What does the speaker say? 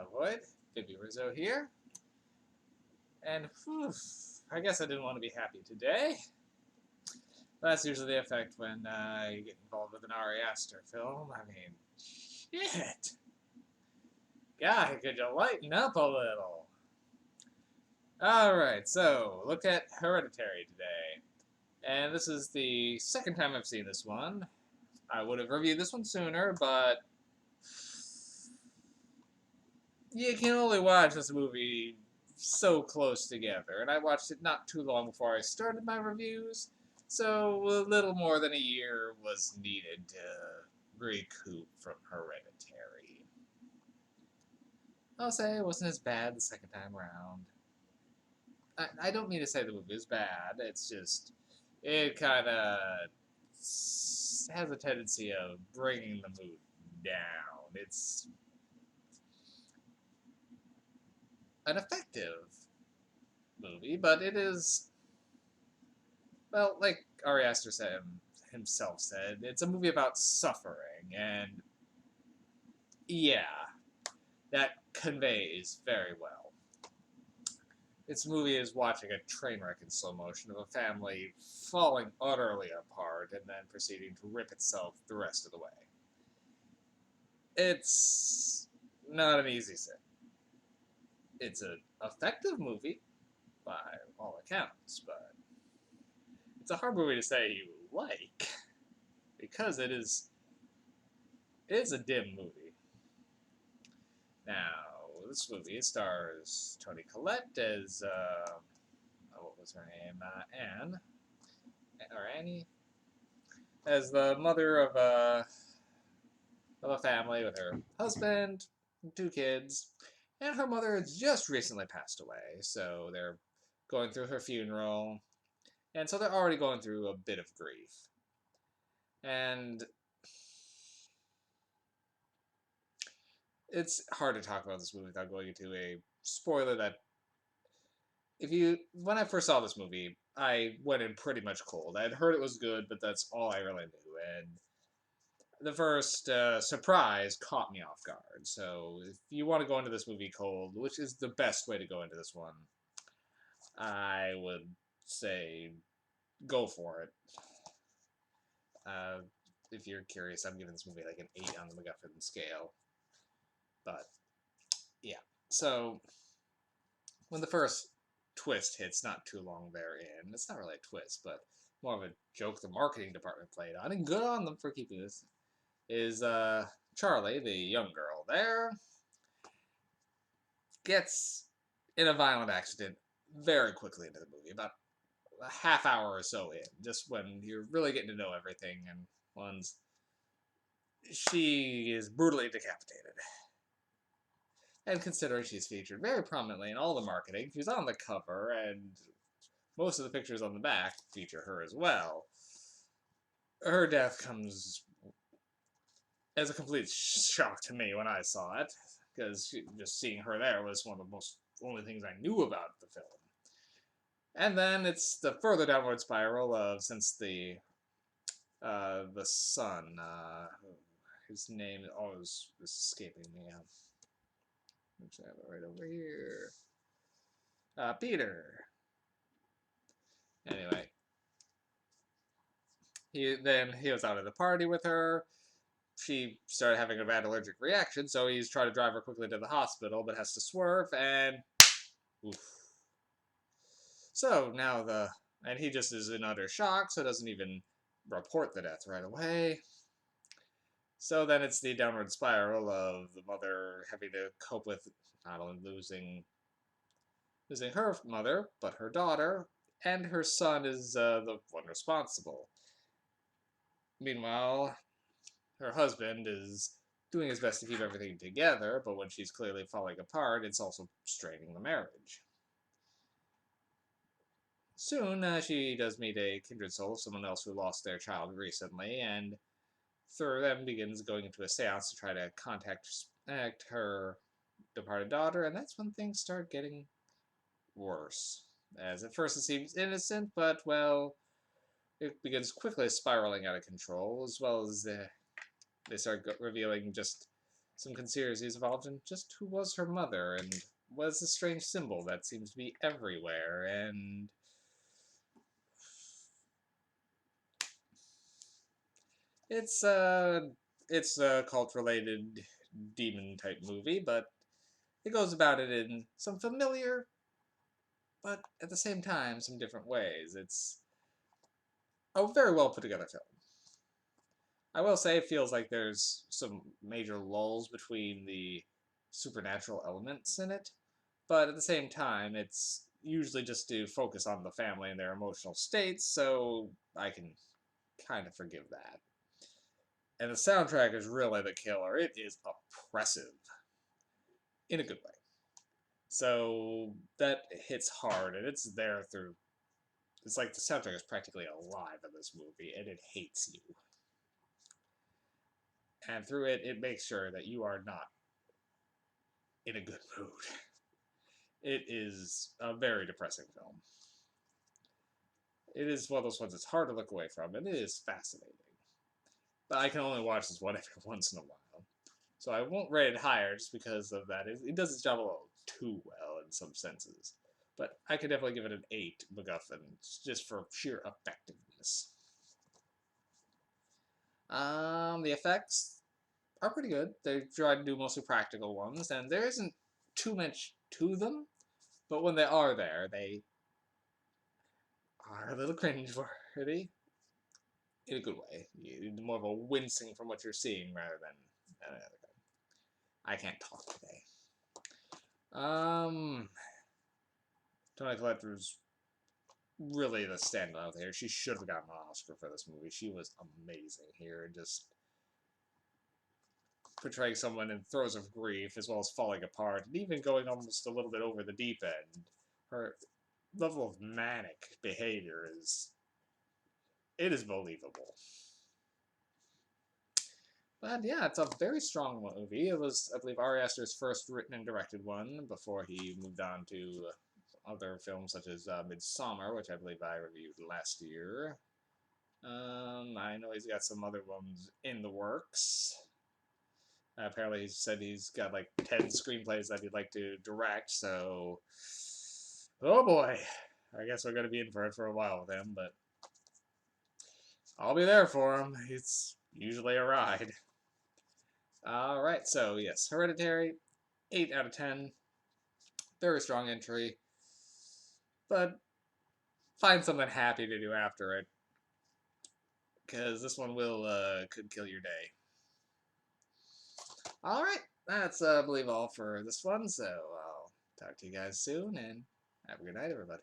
Avoid. Bibi Rizzo here. And whew, I guess I didn't want to be happy today. That's usually the effect when you get involved with an Ari Aster film. I mean, shit. God, could you lighten up a little? Alright, so look at Hereditary today. And this is the second time I've seen this one. I would have reviewed this one sooner, but you can only watch this movie so close together, and I watched it not too long before I started my reviews, so a little more than a year was needed to recoup from Hereditary. I'll say it wasn't as bad the second time around. I don't mean to say the movie is bad, it's just, it kind of has a tendency of bringing the mood down. It's an effective movie, but it is, well, like Ari Aster said himself said, it's a movie about suffering, and yeah, that conveys very well. This movie is watching a train wreck in slow motion of a family falling utterly apart and then proceeding to rip itself the rest of the way. It's not an easy sit. It's an effective movie, by all accounts, but it's a hard movie to say you like, because it is a dim movie. Now, this movie stars Toni Collette as, what was her name? Anne, or Annie, as the mother of a family with her husband and 2 kids, and her mother has just recently passed away, so they're going through her funeral, and so they're already going through a bit of grief. And it's hard to talk about this movie without going into a spoiler that, when I first saw this movie, I went in pretty much cold. I had heard it was good, but that's all I really knew, and the first surprise caught me off guard. So if you want to go into this movie cold, which is the best way to go into this one, I would say go for it. If you're curious, I'm giving this movie like an 8 on the MacGuffin scale. But yeah, so when the first twist hits, not too long therein, it's not really a twist, but more of a joke the marketing department played on, and good on them for keeping this, is Charlie, the young girl there, gets in a violent accident very quickly into the movie, about a half hour or so in, just when you're really getting to know everything, and once she is brutally decapitated. And considering she's featured very prominently in all the marketing, she's on the cover, and most of the pictures on the back feature her as well. Her death comes as a complete shock to me when I saw it, because just seeing her there was one of the only things I knew about the film. And then it's the further downward spiral of, since the son, his name always is escaping me. I have it right over here. Peter. Anyway, he was out at a party with her. She started having a bad allergic reaction, so he's trying to drive her quickly to the hospital, but has to swerve, and oof. So now and he just is in utter shock, so doesn't even report the death right away. So then it's the downward spiral of the mother having to cope with not only losing her mother, but her daughter, and her son is the one responsible. Meanwhile, her husband is doing his best to keep everything together, but when she's clearly falling apart, it's also straining the marriage. Soon, she does meet a kindred soul, someone else who lost their child recently, and through them begins going into a seance to try to contact her departed daughter, and that's when things start getting worse. As at first it seems innocent, but, well, it begins quickly spiraling out of control, as well as they start revealing just Some conspiracies evolved in just who was her mother, and was a strange symbol that seems to be everywhere, and it's a cult-related demon-type movie, but it goes about it in some familiar, but at the same time, some different ways. It's a very well put together film. I will say it feels like there's some major lulls between the supernatural elements in it, but at the same time, it's usually just to focus on the family and their emotional states, so I can kind of forgive that. And the soundtrack is really the killer. It is oppressive in a good way. So that hits hard, and it's there through. It's like the soundtrack is practically alive in this movie, and it hates you. And through it, it makes sure that you are not in a good mood. It is a very depressing film. It is one of those ones that's hard to look away from, and it is fascinating. But I can only watch this one every once in a while. So I won't rate it higher just because of that. It does its job a little too well in some senses. But I could definitely give it an 8 MacGuffin, just for sheer effectiveness. The effects are pretty good. They try to do mostly practical ones, and there isn't too much to them. But when they are there, they are a little cringe-worthy. In a good way. More of a wincing from what you're seeing rather than I can't talk today. Toni Collette's really the standout here. She should have gotten an Oscar for this movie. She was amazing here, and just portraying someone in throes of grief as well as falling apart, and even going almost a little bit over the deep end. Her level of manic behavior is believable. But yeah, it's a very strong movie. It was, I believe, Ari Aster's first written and directed one before he moved on to other films such as Midsommar, which I believe I reviewed last year. I know he's got some other ones in the works. Apparently, he said he's got like 10 screenplays that he'd like to direct, so. Oh boy. I guess we're going to be in for it for a while with him, but. I'll be there for him. It's usually a ride. Alright, so yes, Hereditary, 8 out of 10. Very strong entry. But find something happy to do after it. Because this one could kill your day. Alright, that's, I believe, all for this one. So I'll talk to you guys soon, and have a good night, everybody.